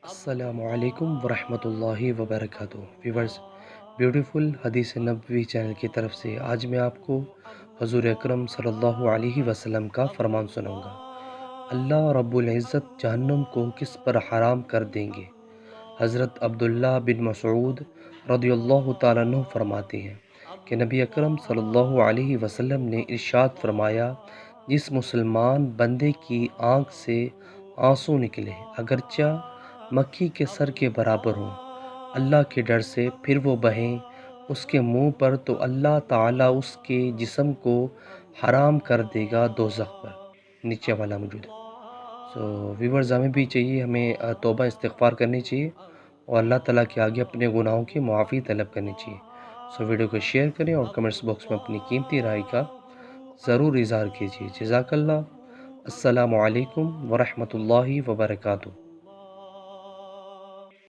السلام علیکم ورحمۃ اللہ وبرکاتہ ویورز، بیوٹیفل حدیث نبوی چینل کی طرف سے آج میں آپ کو حضور اکرم صلی اللہ علیہ وسلم کا فرمان سناؤں گا۔ اللہ رب العزت جہنم کو کس پر حرام کر دیں گے؟ حضرت عبداللہ بن مسعود رضی اللہ تعالیٰ عنہ فرماتے ہیں کہ نبی اکرم صلی اللہ علیہ وسلم نے ارشاد فرمایا، جس مسلمان بندے کی آنکھ سے آنسو نکلے اگرچہ مکھی کے سر کے برابر ہوں اللہ کے ڈر سے، پھر وہ بہیں اس کے منہ پر، تو اللہ تعالیٰ اس کے جسم کو حرام کر دے گا دوزخ پر۔ نیچے والا موجود ہے۔ ویورز، ہمیں بھی چاہیے، ہمیں توبہ استغفار کرنی چاہیے اور اللہ تعالیٰ کے آگے اپنے گناہوں کی معافی طلب کرنی چاہیے۔ ویڈیو کو شیئر کریں اور کمنٹس باکس میں اپنی قیمتی رائے کا ضرور اظہار کیجیے۔ جزاک اللہ۔ السلام علیکم ورحمۃ اللہ وبرکاتہ۔